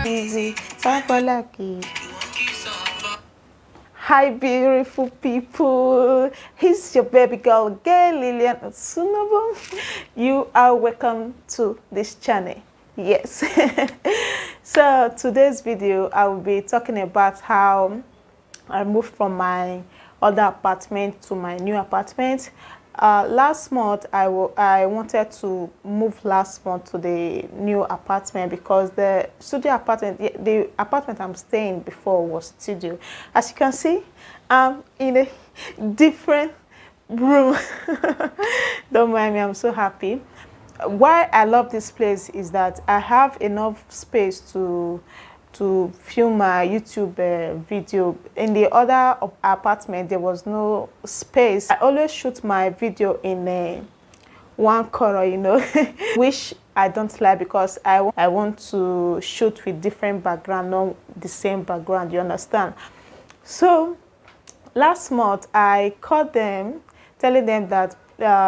Easy, lucky. Hi, beautiful people. Here's your baby girl again, Lilian Usunobun. You are welcome to this channel. Yes. So today's video, I will be talking about how I moved from my other apartment to my new apartment. Last month, I wanted to move last month to the new apartment because the studio apartment, the apartment I'm staying before was studio. As you can see, I'm in a different room. Don't mind me, I'm so happy. Why I love this place is that I have enough space to film my YouTube video. In the other apartment, there was no space. I always shoot my video in one color, you know, which I don't like because I want to shoot with different background, not the same background, you understand? So last month, I called them, telling them that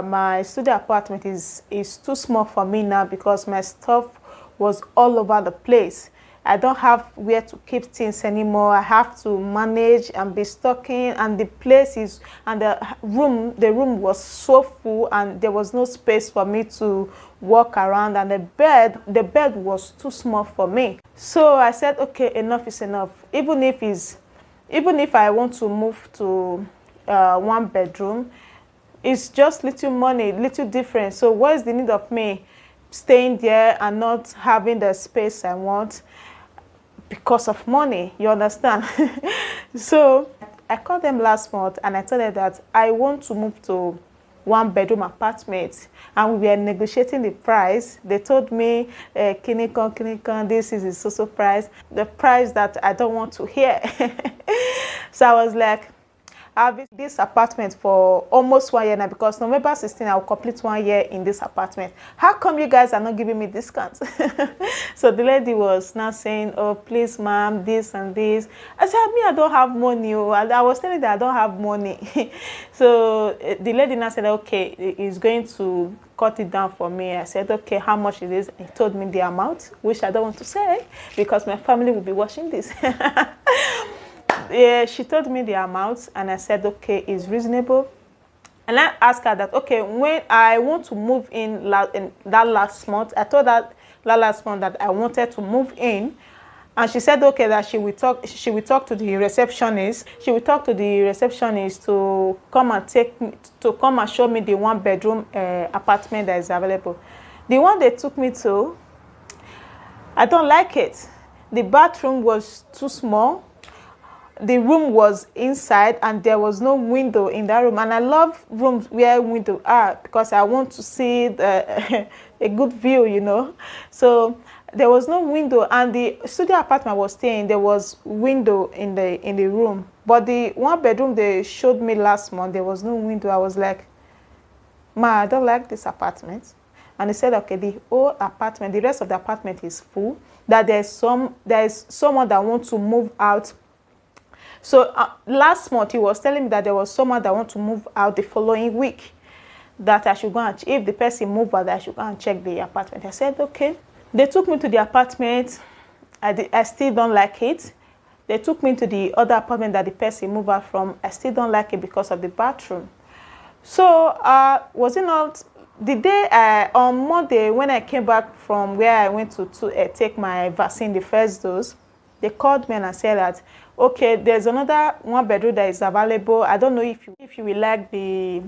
my studio apartment is too small for me now because my stuff was all over the place. I don't have where to keep things anymore. I have to manage and be stocking, and the place is, and the room was so full, and there was no space for me to walk around, and the bed was too small for me. So I said, okay, enough is enough. Even if I want to move to one bedroom, it's just little money, little difference. So what is the need of me staying there and not having the space I want because of money? You understand? So I called them last month and I told them that I want to move to one bedroom apartment, and we were negotiating the price. They told me, Kinikon, this is the social price, the price that I don't want to hear. So I was like, I've been in this apartment for almost 1 year now, because November 16, I'll complete 1 year in this apartment. How come you guys are not giving me discounts? So the lady was now saying, oh, please, ma'am, this and this. I said, me, I don't have money. I was telling that I don't have money. So the lady now said, okay, he's going to cut it down for me. I said, okay, how much it is? He told me the amount, which I don't want to say because my family will be watching this. Yeah, she told me the amount, and I said, okay, it's reasonable. And I asked her that, okay, when I want to move in that last month, I told her that last month that I wanted to move in, and she said, okay, that she will talk to the receptionist. She will talk to the receptionist to come and show me the one bedroom apartment that is available. The one they took me to, I don't like it. The bathroom was too small. The room was inside and there was no window in that room, and I love rooms where windows are because I want to see a good view, you know. So there was no window, and the studio apartment I was staying, there was window in the room, but the one bedroom they showed me last month, there was no window. I was like, ma, I don't like this apartment. And they said, okay, the whole apartment, the rest of the apartment is full, that there is someone that wants to move out. So last month, he was telling me that there was someone that wants to move out the following week, that I should go and, if the person moved out, I should go and check the apartment. I said, okay. They took me to the apartment. I still don't like it. They took me to the other apartment that the person moved out from. I still don't like it because of the bathroom. So was it not the day on Monday when I came back from where I went to take my vaccine, the first dose, they called me and said that, okay, there's another one bedroom that is available. I don't know if you will like the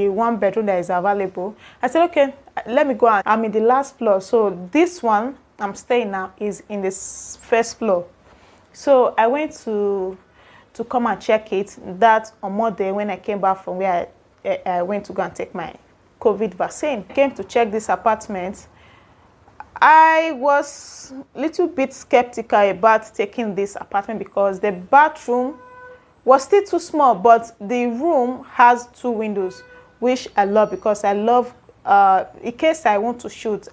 one bedroom that is available. I said, okay, let me go on. I'm in the last floor. So this one I'm staying now is in the first floor. So I went to come and check it. That on Monday when I came back from where I went to go and take my COVID vaccine. I came to check this apartment. I was a little bit skeptical about taking this apartment because the bathroom was still too small, but the room has 2 windows, which I love because I love, in case I want to shoot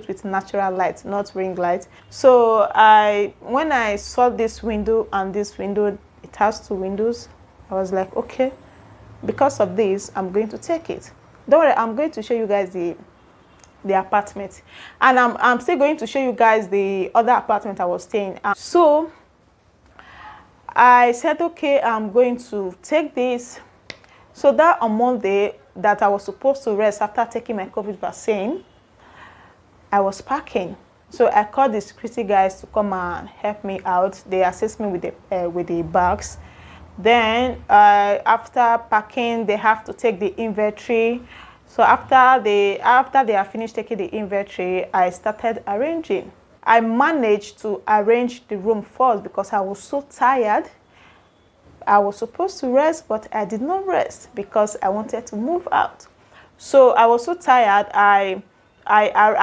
with natural light, not ring light. So when I saw this window and this window, it has 2 windows, I was like, okay, because of this, I'm going to take it. Don't worry, I'm going to show you guys the the apartment. And I'm still going to show you guys the other apartment I was staying. So I said, okay, I'm going to take this. So that on Monday that I was supposed to rest after taking my COVID vaccine, I was packing. So I called the security guys to come and help me out. They assist me with the bags. Then after packing, they have to take the inventory. So after they are finished taking the inventory, I started arranging. I managed to arrange the room first because I was so tired. I was supposed to rest, but I did not rest because I wanted to move out. So I was so tired. I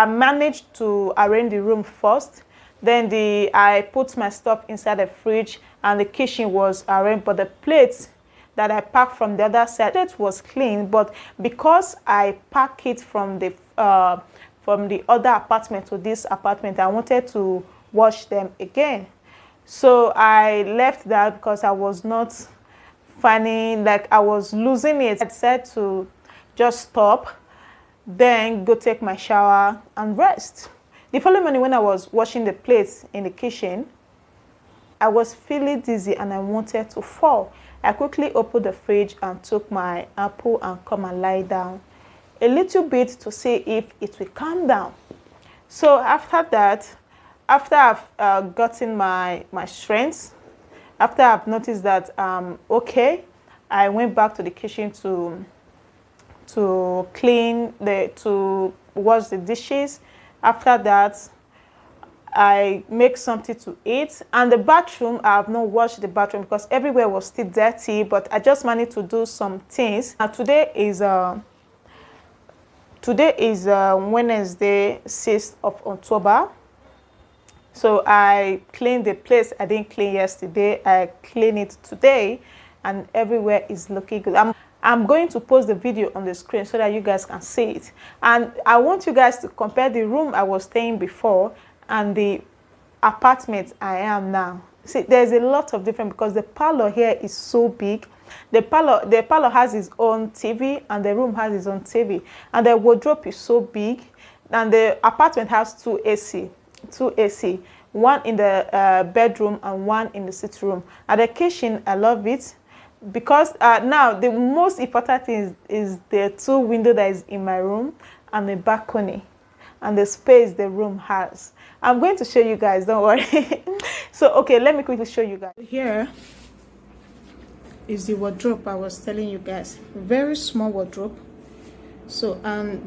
managed to arrange the room first. Then I put my stuff inside the fridge, and the kitchen was arranged. But the plates that I packed from the other side, it was clean. But because I packed it from the other apartment to this apartment, I wanted to wash them again. So I left that because I was not finding, like I was losing it. I decided to just stop, then go take my shower and rest. The following morning when I was washing the plates in the kitchen, I was feeling dizzy and I wanted to fall. I quickly opened the fridge and took my apple and come and lie down a little bit to see if it will calm down. So after that, after I've gotten my strength, after I've noticed that okay, I went back to the kitchen to wash the dishes. After that, I make something to eat. And the bathroom, I have not washed the bathroom because everywhere was still dirty, but I just managed to do some things. And today is Wednesday, 6th of October. So I cleaned the place I didn't clean yesterday. I clean it today, and everywhere is looking good. I'm going to post the video on the screen so that you guys can see it. And I want you guys to compare the room I was staying before and the apartment I am now. See, there's a lot of difference because the parlor here is so big. The parlor has its own TV, and the room has its own TV. And the wardrobe is so big, and the apartment has two AC, one in the bedroom and one in the sitting room. At the kitchen, I love it because now the most important thing is the two windows that is in my room and the balcony and the space the room has. I'm going to show you guys, don't worry. So okay, let me quickly show you guys. Here is the wardrobe I was telling you guys. Very small wardrobe. So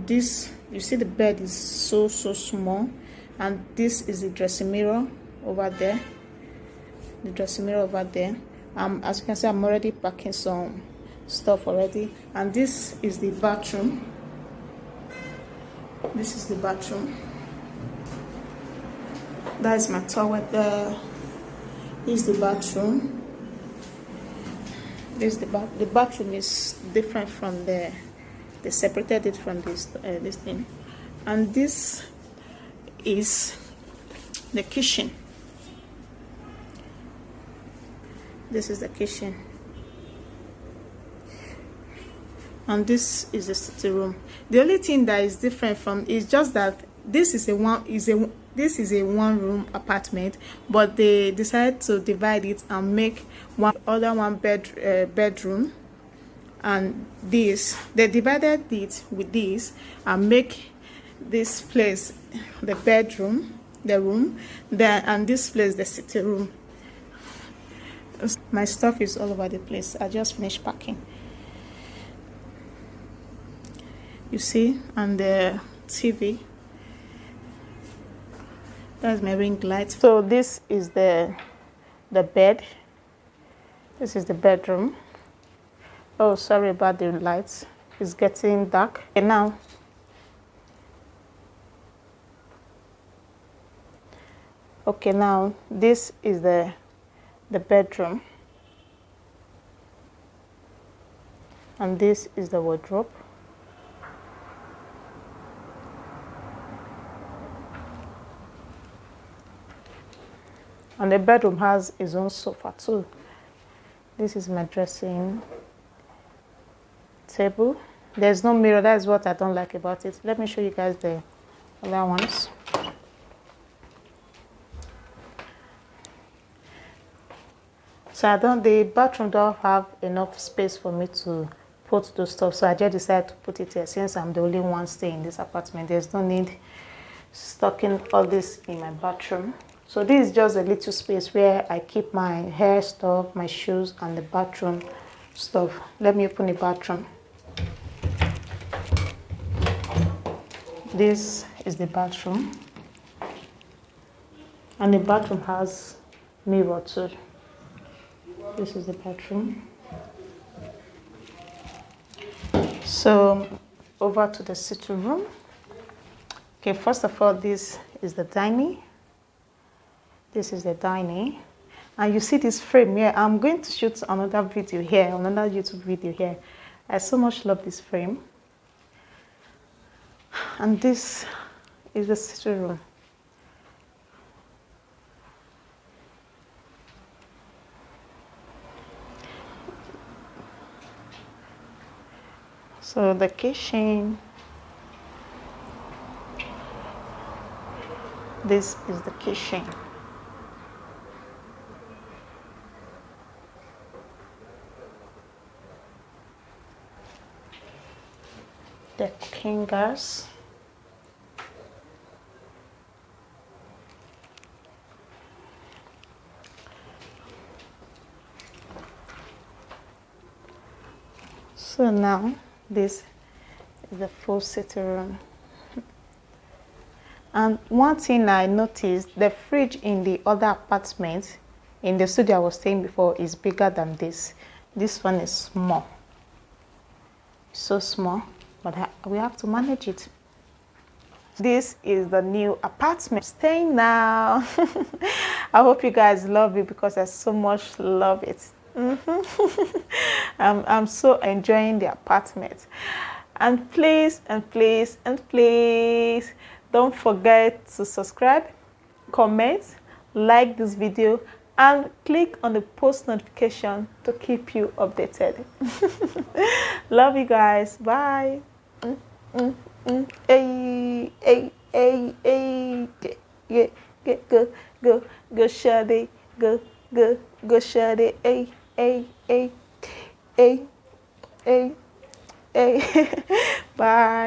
this, you see the bed is so small, and this is the dressing mirror over there. The dressing mirror over there. As you can see, I'm already packing some stuff already. And this is the bathroom. This is the bathroom. That is my toilet there. This is the bathroom. This is the bathroom is different from the. They separated it from this thing. And this is the kitchen. This is the kitchen, and this is the sitting room. The only thing that is different from is just that this is a one room apartment, but they decided to divide it and make one bedroom. And this, they divided it with this and make this place the bedroom, the room, and this place the sitting room. My stuff is all over the place. I just finished packing. You see, and the TV. That's my ring light. So this is the bed. This is the bedroom. Oh, sorry about the lights. It's getting dark. And now, okay, now this is the bedroom, and this is the wardrobe. And the bedroom has its own sofa too. This is my dressing table. There's no mirror. That's what I don't like about it. Let me show you guys the other ones. So the bathroom don't have enough space for me to put those stuff, so I just decided to put it here since I'm the only one staying in this apartment. There's no need stocking all this in my bathroom. So this is just a little space where I keep my hair stuff, my shoes, and the bathroom stuff. Let me open the bathroom. This is the bathroom, and the bathroom has mirror too. This is the bathroom. So over to the sitting room. Okay, first of all, this is the dining. This is the dining. And you see this frame here. I'm going to shoot another video here, another YouTube video here. I so much love this frame. And this is the sitting room. So the kitchen. This is the kitchen. The cooking gas. So now this is the full sitting room. And one thing I noticed, the fridge in the other apartment, in the studio I was staying before, is bigger than this. This one is small. So small, but we have to manage it. This is the new apartment. Staying now. I hope you guys love it because I so much love it. I'm so enjoying the apartment. And please, and please, and please, don't forget to subscribe, comment, like this video, and click on the post notification to keep you updated. Love you guys. Bye. Hey, hey, hey, hey. Go, Shadi. Go, Shadi. Hey, hey, hey, hey, hey, hey. Bye.